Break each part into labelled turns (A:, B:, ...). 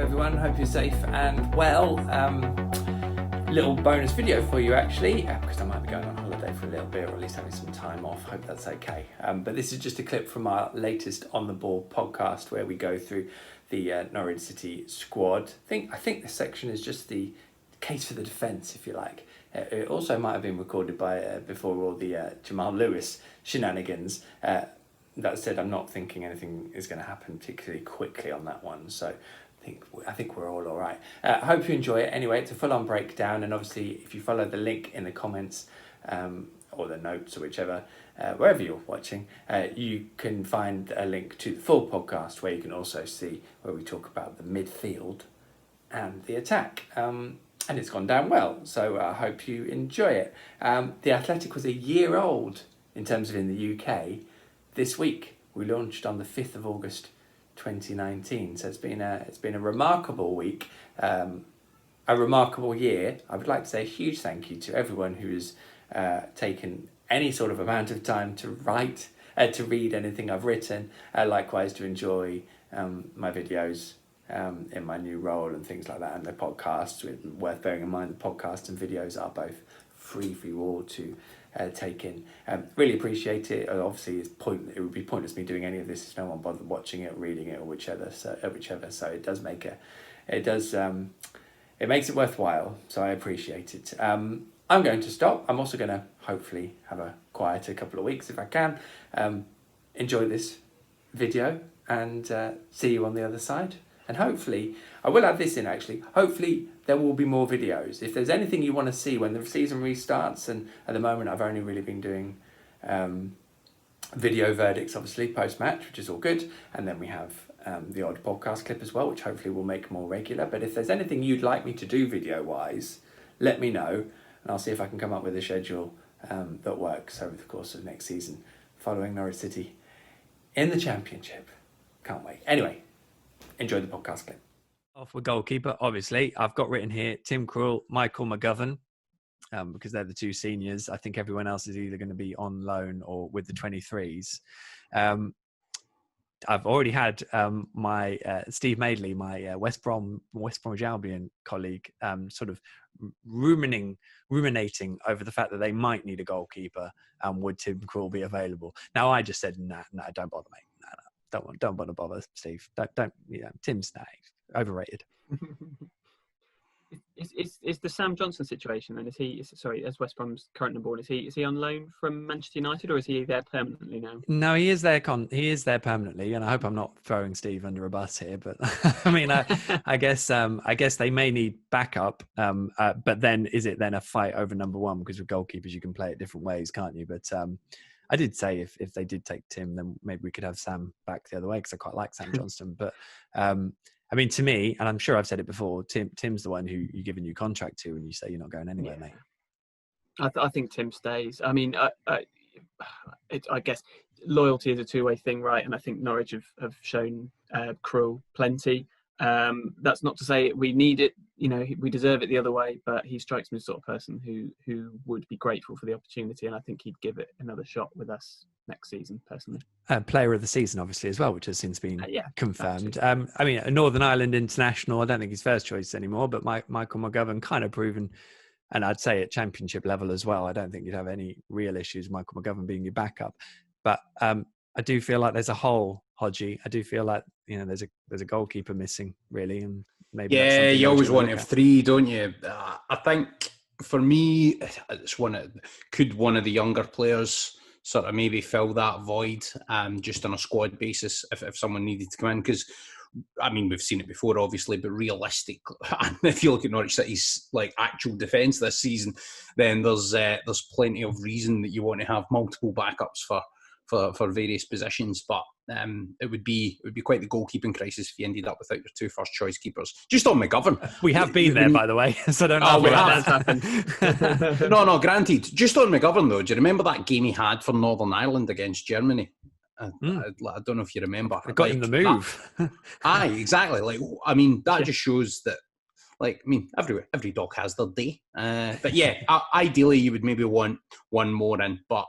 A: everyone. Hope you're safe and well. Little bonus video for you actually, because I might be going on holiday for a little bit, or at least having some time off. Hope that's okay. But this is just a clip from our latest On The Ball podcast where we go through the Norwich City squad. I think this section is just the case for the defence, if you like. It also might have been recorded by before all the Jamal Lewis shenanigans. That said, I'm not thinking anything is going to happen particularly quickly on that one, so I think we're all right. Hope you enjoy it. Anyway, it's a full-on breakdown, and obviously if you follow the link in the comments or the notes or whichever, wherever you're watching, you can find a link to the full podcast where you can also see where we talk about the midfield and the attack. And it's gone down well, so I hope you enjoy it. The Athletic was a year old in terms of in the UK. This week we launched on the 5th of August 2019, so it's been a remarkable week, a remarkable year. I would like to say a huge thank you to everyone who has taken any sort of amount of time to write, to read anything I've written, likewise to enjoy my videos in my new role and things like that, and the podcasts. Worth bearing in mind, the podcast and videos are both free for you all to take in. Really appreciate it. Obviously, it would be pointless me doing any of this if no one bothered watching it, reading it, or whichever. So it makes it worthwhile. So I appreciate it. I'm going to stop. I'm also going to hopefully have a quieter couple of weeks if I can. Enjoy this video and see you on the other side. And hopefully, I will add this in actually, hopefully there will be more videos. If there's anything you want to see when the season restarts, and at the moment I've only really been doing video verdicts, obviously, post-match, which is all good. And then we have the odd podcast clip as well, which hopefully will make more regular. But if there's anything you'd like me to do video-wise, let me know, and I'll see if I can come up with a schedule that works over the course of next season, following Norwich City in the Championship. Can't wait. Anyway, enjoy the podcast clip. Off with goalkeeper, obviously. I've got written here Tim Krul, Michael McGovern, because they're the two seniors. I think everyone else is either going to be on loan or with the 23s. I've already had my Steve Madeley, my West Bromwich Albion colleague, sort of ruminating over the fact that they might need a goalkeeper, and would Tim Krul be available? Now I just said, nah, don't bother, mate. Don't bother, Steve. Don't. Tim's overrated.
B: Is the Sam Johnson situation, and as West Brom's current number one, is he on loan from Manchester United, or is he there permanently now?
A: No, he is there. He is there permanently, and I hope I'm not throwing Steve under a bus here. But I mean, I guess they may need backup. But then is it then a fight over number one? Because with goalkeepers you can play it different ways, can't you? But I did say if they did take Tim, then maybe we could have Sam back the other way, because I quite like Sam Johnston. But I mean, to me, and I'm sure I've said it before, Tim's the one who you give a new contract to, and you say you're not going anywhere, mate.
B: I think Tim stays. I mean, I guess loyalty is a two-way thing, right? And I think Norwich have shown Krul plenty. That's not to say we need it, we deserve it the other way, but he strikes me as the sort of person who would be grateful for the opportunity, and I think he'd give it another shot with us next season, personally.
A: Player of the season, obviously, as well, which has since been confirmed. I mean, a Northern Ireland international, I don't think he's first choice anymore, but Michael McGovern kind of proven, and I'd say at Championship level as well, I don't think you'd have any real issues, Michael McGovern being your backup. But I do feel like there's a hole, Hodgie. I do feel like there's a goalkeeper missing, really, and maybe
C: you always want to have three, don't you? I think for me, it's one of the younger players sort of maybe fill that void, just on a squad basis if someone needed to come in, because I mean, we've seen it before, obviously, but realistic, if you look at Norwich City's actual defence this season, then there's plenty of reason that you want to have multiple backups for various positions, but it would be quite the goalkeeping crisis if you ended up without your two first choice keepers. Just on McGovern,
A: we have been there, by the way, so don't know
C: that's happened. No, granted. Just on McGovern though, do you remember that game he had for Northern Ireland against Germany? I don't know if you remember.
A: It got him the move.
C: Aye, exactly. That just shows that. Every dog has their day. But yeah, ideally you would maybe want one more in, but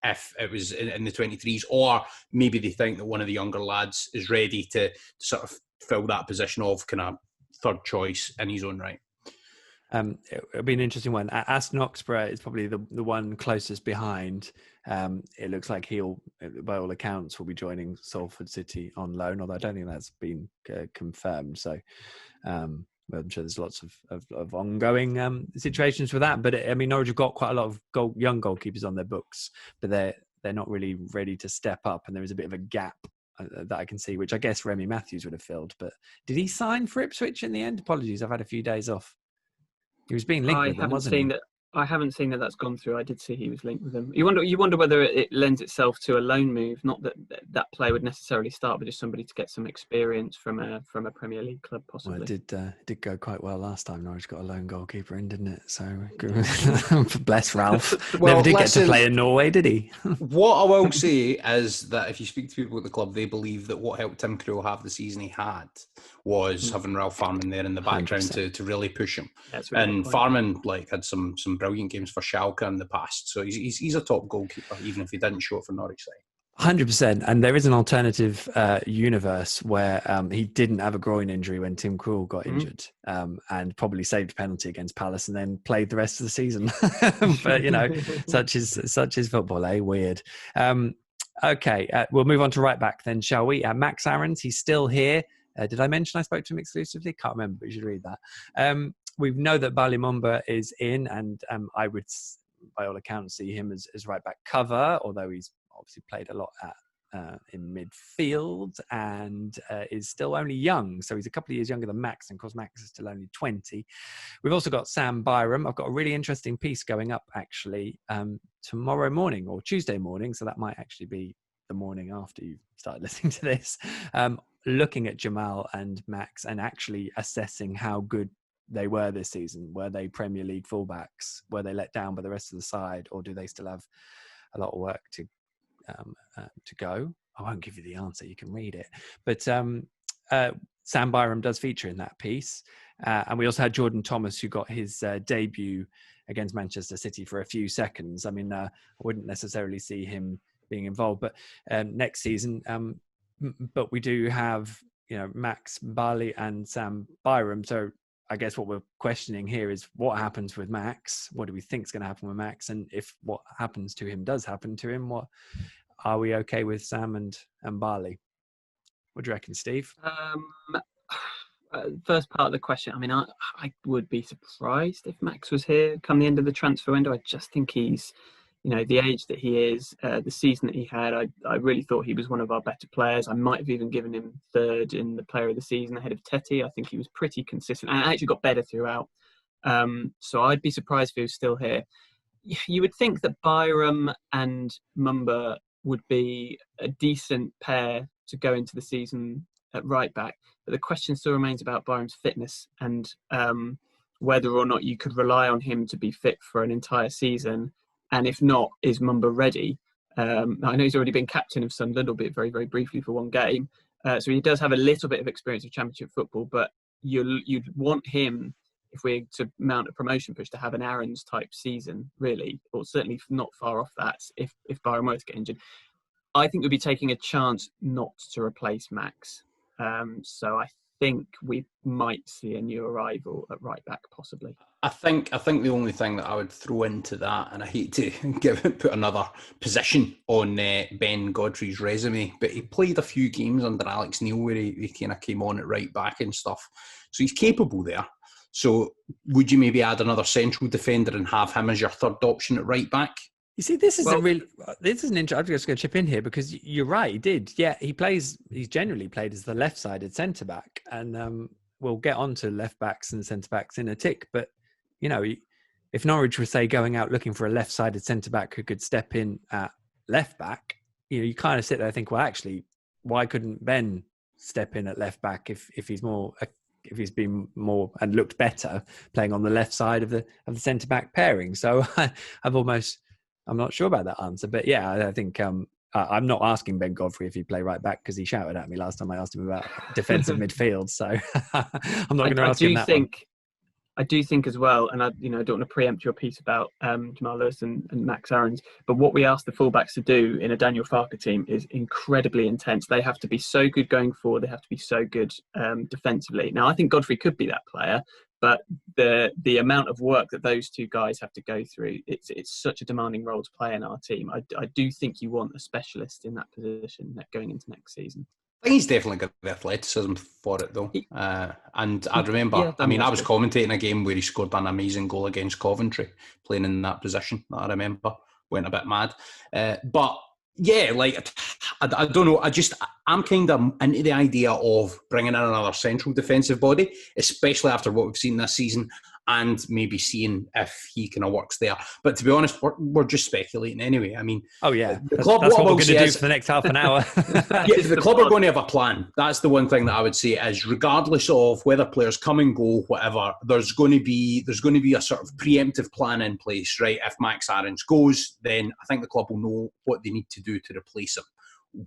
C: if it was in the 23s, or maybe they think that one of the younger lads is ready to sort of fill that position of kind of third choice in his own right.
A: It'll be an interesting one. Aston Oxborough is probably the one closest behind. It looks like he'll, by all accounts, will be joining Salford City on loan, although I don't think that's been confirmed. So I'm sure there's lots of ongoing situations with that. But I mean, Norwich have got quite a lot of young goalkeepers on their books, but they're not really ready to step up, and there is a bit of a gap that I can see, which I guess Remy Matthews would have filled. But did he sign for Ipswich in the end? Apologies, I've had a few days off. He was being linked with them, wasn't he?
B: I haven't seen that that's gone through. I did see he was linked with them. You wonder whether it lends itself to a loan move. Not that player would necessarily start, but just somebody to get some experience from a Premier League club, possibly.
A: Well, it did go quite well last time. Norwich got a lone goalkeeper in, didn't it? So bless Ralph.
C: Well,
A: never did get to play in Norway, did he?
C: What I will say is that if you speak to people at the club, they believe that what helped Tim Krul have the season he had was having Ralph Farman there in the background to really push him.
B: Really
C: and Farman had some brilliant games for Schalke in the past, so he's a top goalkeeper, even if he didn't show it for Norwich side.
A: 100%. And there is an alternative universe where he didn't have a groin injury when Tim Krul got injured, and probably saved a penalty against Palace and then played the rest of the season. But such is football, eh? Weird. Okay, we'll move on to right back then, shall we? Max Aarons, he's still here. Did I mention I spoke to him exclusively? Can't remember, but you should read that. We know that Bali Mumba is in, and I would, by all accounts, see him as right back cover, although he's obviously played a lot in midfield and is still only young. So he's a couple of years younger than Max, and of course Max is still only 20. We've also got Sam Byram. I've got a really interesting piece going up actually tomorrow morning or Tuesday morning, so that might actually be the morning after you've started listening to this, looking at Jamal and Max and actually assessing how good they were this season. Were they Premier League fullbacks? Were they let down by the rest of the side, or do they still have a lot of work to go? I won't give you the answer. You can read it. But Sam Byram does feature in that piece. And we also had Jordan Thomas, who got his debut against Manchester City for a few seconds. I mean, I wouldn't necessarily see him being involved, but next season. But we do have, Max, Bali and Sam Byram. So I guess what we're questioning here is what happens with Max? What do we think is going to happen with Max? And if what happens to him does happen to him, what are we okay with Sam and Bali? What do you reckon, Steve?
B: First part of the question, I mean, I would be surprised if Max was here come the end of the transfer window. I just think he's, the age that he is, the season that he had, I really thought he was one of our better players. I might have even given him third in the player of the season ahead of Teti. I think he was pretty consistent and actually got better throughout. So I'd be surprised if he was still here. You would think that Byram and Mumba would be a decent pair to go into the season at right back. But the question still remains about Byram's fitness and whether or not you could rely on him to be fit for an entire season. And if not, is Mumba ready? I know he's already been captain of Sunderland, albeit very, very briefly for one game. So he does have a little bit of experience of Championship football, but you'd want him, if we're to mount a promotion push, to have an Aarons type season, really, or certainly not far off that if Byron were to get injured. I think we'd be taking a chance not to replace Max. So I think we might see a new arrival at right back, possibly.
C: I think the only thing that I would throw into that, and I hate to put another position on Ben Godfrey's resume, but he played a few games under Alex Neil where he kind of came on at right back and stuff. So he's capable there. So would you maybe add another central defender and have him as your third option at right back?
A: You see, this is an interesting. I'm just going to chip in here because you're right. He did. Yeah, he's generally played as the left-sided centre back, and we'll get on to left backs and centre backs in a tick. But if Norwich were say going out looking for a left-sided centre back who could step in at left back, you kind of sit there and think, well, actually, why couldn't Ben step in at left back if he's more if he's been more and looked better playing on the left side of the centre back pairing? So I'm not sure about that answer, but yeah, I think I'm not asking Ben Godfrey if he'd play right back because he shouted at me last time I asked him about defensive midfield. So I'm not going to ask him that one.
B: I do think as well, and I don't want to preempt your piece about Jamal Lewis and Max Aarons, but what we ask the fullbacks to do in a Daniel Farke team is incredibly intense. They have to be so good going forward. They have to be so good defensively. Now, I think Godfrey could be that player, but the amount of work that those two guys have to go through, it's such a demanding role to play in our team. I do think you want a specialist in that position going into next season.
C: I think he's definitely got the athleticism for it, though. And I remember, I was commentating a game where he scored an amazing goal against Coventry, playing in that position, that I remember. Went a bit mad. But, yeah, like, I don't know. I'm kind of into the idea of bringing in another central defensive body, especially after what we've seen this season, and maybe seeing if he kind of works there. But to be honest, we're just speculating anyway. I mean,
A: the club, that's what we're going to do for the next half an hour.
C: The club are going to have a plan. That's the one thing that I would say is, regardless of whether players come and go, whatever, there's going to be a sort of preemptive plan in place, right? If Max Aarons goes, then I think the club will know what they need to do to replace him.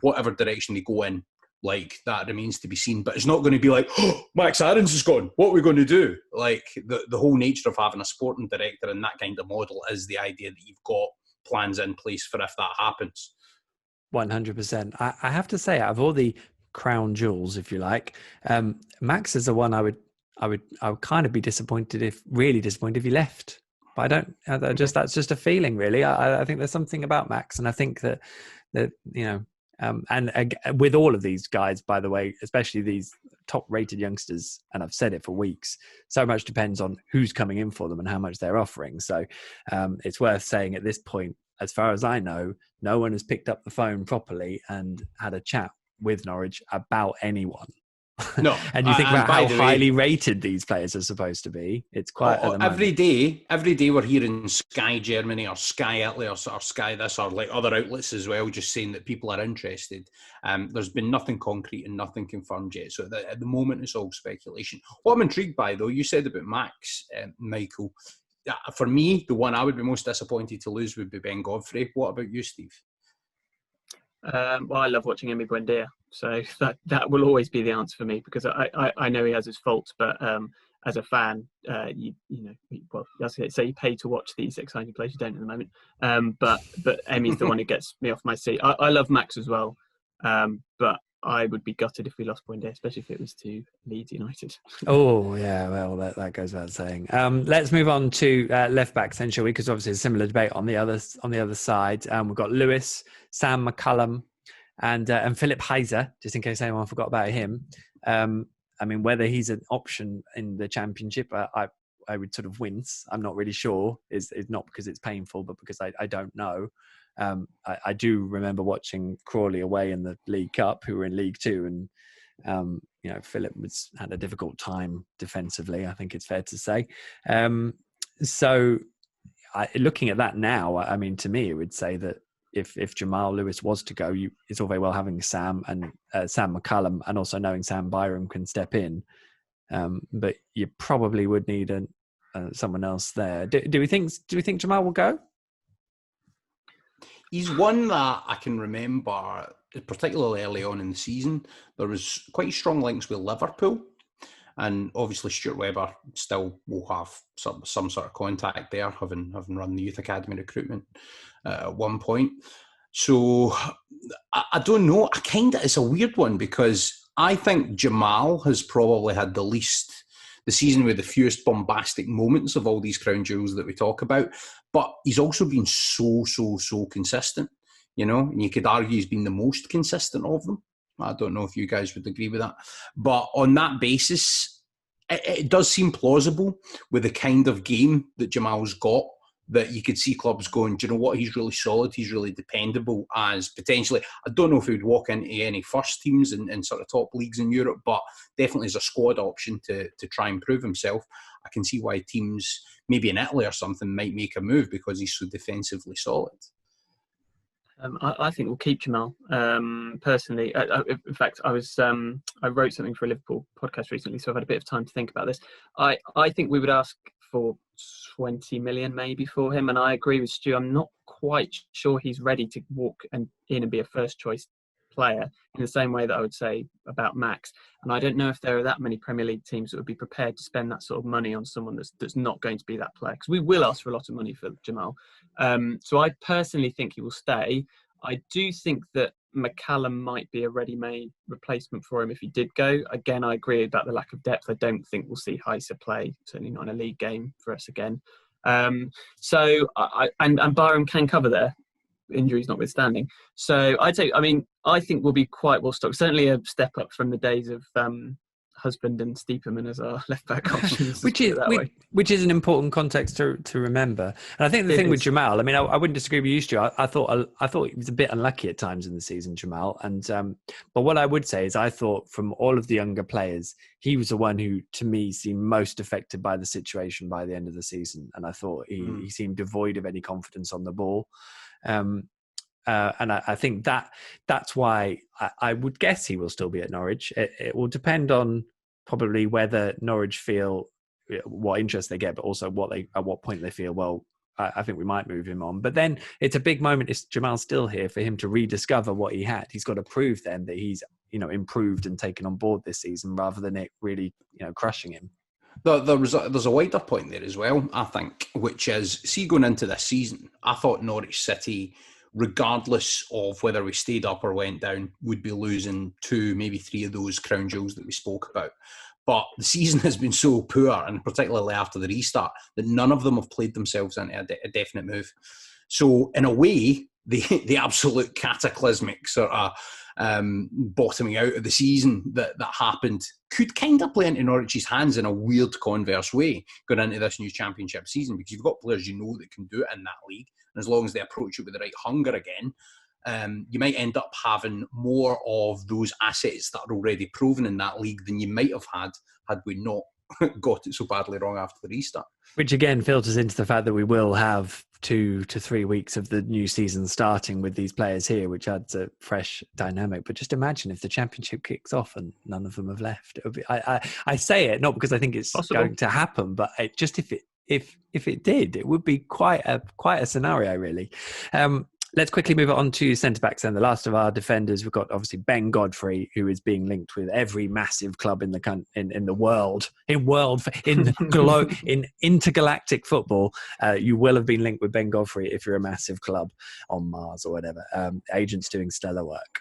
C: Whatever direction they go in, like, that remains to be seen. But it's not going to be like, oh, Max Aarons is gone, what are we going to do? Like, the whole nature of having a sporting director in that kind of model is the idea that you've got plans in place for if that happens.
A: 100%. I have to say, out of all the crown jewels, if you like, Max is the one I would kind of be disappointed if he left. But that's just a feeling, really. I think there's something about Max, and I think that and with all of these guys, by the way, especially these top-rated youngsters, and I've said it for weeks, so much depends on who's coming in for them and how much they're offering. So it's worth saying at this point, as far as I know, no one has picked up the phone properly and had a chat with Norwich about anyone.
C: No,
A: and you think about how highly rated these players are supposed to be. It's quite
C: every day we're hearing Sky Germany or Sky Italy or Sky this or like other outlets as well, just saying that people are interested. There's been nothing concrete and nothing confirmed yet. So at the moment, it's all speculation. What I'm intrigued by, though, you said about Max, Michael. For me, the one I would be most disappointed to lose would be Ben Godfrey. What about you, Steve?
B: Well, I love watching Emi Buendia, so that will always be the answer for me, because I know he has his faults, but as a fan, you pay to watch these exciting players. You don't at the moment, but Emi's the one who gets me off my seat. I love Max as well, but I would be gutted if we lost Buendia, especially if it was to Leeds United.
A: Oh, yeah, well, that goes without saying. Let's move on to left backs then, shall we? Because obviously there's a similar debate on the other side. We've got Lewis, Sam McCullum, and Philip Heiser, just in case anyone forgot about him. I mean, whether he's an option in the Championship, I would sort of wince. I'm not really sure. It's not because it's painful, but because I don't know. I do remember watching Crawley away in the League Cup, who were in League Two, and Philip had a difficult time defensively, I think it's fair to say. So looking at that now, I mean, to me, it would say that if Jamal Lewis was to go, it's all very well having Sam McCullum, and also knowing Sam Byram can step in, but you probably would need someone else there. Do we think Jamal will go?
C: He's one that I can remember, particularly early on in the season, there was quite strong links with Liverpool. And obviously Stuart Webber still will have some sort of contact there, having run the youth academy recruitment at one point. So I don't know. It's a weird one, because I think Jamal has probably had the season with the fewest bombastic moments of all these crown jewels that we talk about. But he's also been so consistent, and you could argue he's been the most consistent of them. I don't know if you guys would agree with that. But on that basis, it does seem plausible with the kind of game that Jamal's got, that you could see clubs going, do you know what, he's really solid, he's really dependable as potentially, I don't know if he would walk into any first teams in sort of top leagues in Europe, but definitely as a squad option to try and prove himself. I can see why teams, maybe in Italy or something, might make a move because he's so defensively solid.
B: I think we'll keep Jamal. Personally, in fact, I wrote something for a Liverpool podcast recently, so I've had a bit of time to think about this. I think we would ask for 20 million maybe for him, and I agree with Stu. I'm not quite sure he's ready to walk in and be a first choice player, in the same way that I would say about Max. And I don't know if there are that many Premier League teams that would be prepared to spend that sort of money on someone that's not going to be that player, because we will ask for a lot of money for Jamal. So I personally think he will stay. I do think that McCallum might be a ready-made replacement for him if he did go. Again, I agree about the lack of depth. I don't think we'll see Heisa play, certainly not in a league game for us again. So Byram can cover there, injuries notwithstanding. So I think we'll be quite well stocked. Certainly a step up from the days of Husband and Steeperman as our left back options,
A: which is an important context to remember. And I think the thing with Jamal, I mean, I wouldn't disagree with you, Stu. I thought he was a bit unlucky at times in the season, Jamal. And but what I would say is, I thought from all of the younger players, he was the one who, to me, seemed most affected by the situation by the end of the season. And I thought he seemed devoid of any confidence on the ball. And I think that's why I would guess he will still be at Norwich. It will depend on probably whether Norwich feel what interest they get, but also at what point they feel, well, I think we might move him on. But then it's a big moment. Is Jamal's still here, for him to rediscover what he had. He's got to prove then that he's improved and taken on board this season, rather than it really crushing him.
C: There's a wider point there as well, I think, which is, see, going into this season, I thought Norwich City, regardless of whether we stayed up or went down, would be losing 2, maybe 3 of those crown jewels that we spoke about. But the season has been so poor, and particularly after the restart, that none of them have played themselves into a definite move. So in a way, the absolute cataclysmic sort of bottoming out of the season that happened could kind of play into Norwich's hands in a weird converse way going into this new championship season, because you've got players that can do it in that league, and as long as they approach it with the right hunger again, you might end up having more of those assets that are already proven in that league than you might have had we not got it so badly wrong after the restart.
A: Which again filters into the fact that we will have 2 to 3 weeks of the new season starting with these players here, which adds a fresh dynamic. But just imagine if the championship kicks off and none of them have left. It would be, I say it not because I think it's going to happen, but if it did, it would be quite a scenario, really. Let's quickly move on to centre-backs then. The last of our defenders, we've got obviously Ben Godfrey, who is being linked with every massive club in the world, in intergalactic football. You will have been linked with Ben Godfrey if you're a massive club on Mars or whatever. Agents doing stellar work.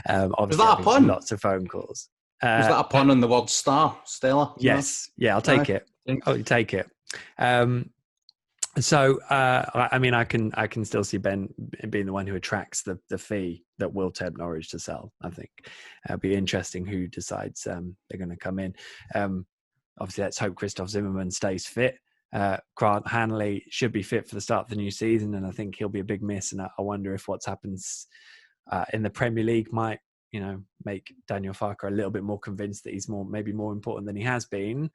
A: Obviously,
C: was that a pun?
A: Lots of phone calls.
C: Was that a pun on the word star, Stella?
A: Yes. Yeah, I'll take it. I'll take it. So, I mean, I can still see Ben being the one who attracts the fee that will tempt Norwich to sell. I think it'll be interesting who decides they're going to come in. Obviously, let's hope Christoph Zimmermann stays fit. Grant Hanley should be fit for the start of the new season, and I think he'll be a big miss. And I wonder if what's happens in the Premier League might, make Daniel Farke a little bit more convinced that he's maybe more important than he has been.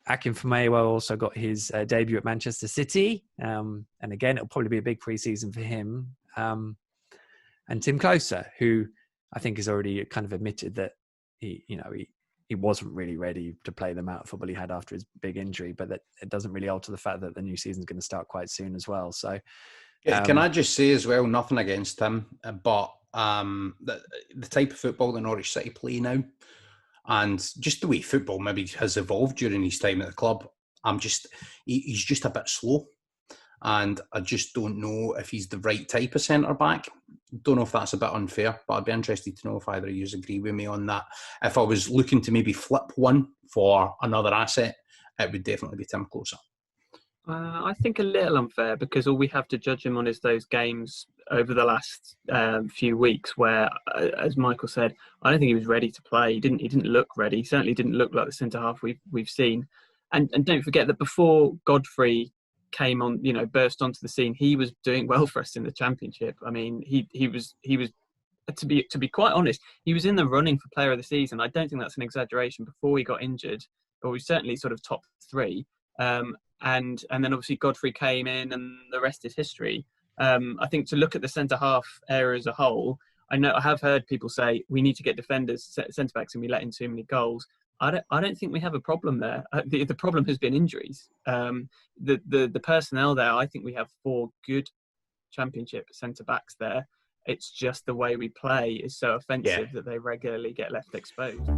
A: Akin Famewo also got his debut at Manchester City. And again, it'll probably be a big pre-season for him. And Tim Closer, who I think has already kind of admitted that he wasn't really ready to play the amount of football he had after his big injury, but that it doesn't really alter the fact that the new season's going to start quite soon as well. So,
C: can I just say as well, nothing against him, but the type of football that Norwich City play now, and just the way football maybe has evolved during his time at the club, he's just a bit slow. And I just don't know if he's the right type of centre-back. Don't know if that's a bit unfair, but I'd be interested to know if either of you agree with me on that. If I was looking to maybe flip one for another asset, it would definitely be Tim Closer.
B: I think a little unfair, because all we have to judge him on is those games over the last few weeks where, as Michael said, I don't think he was ready to play. He didn't look ready. He certainly didn't look like the centre half we've seen. And don't forget that before Godfrey came on, burst onto the scene, he was doing well for us in the Championship. I mean, he was to be quite honest, he was in the running for Player of the Season. I don't think that's an exaggeration. Before he got injured, but we certainly sort of top 3. And then obviously Godfrey came in, and the rest is history. I think to look at the centre half area as a whole, I have heard people say we need to get defenders, centre backs, and we let in too many goals. I don't think we have a problem there. The problem has been injuries. The personnel there, I think we have 4 good Championship centre backs there. It's just the way we play is so offensive that they regularly get left exposed.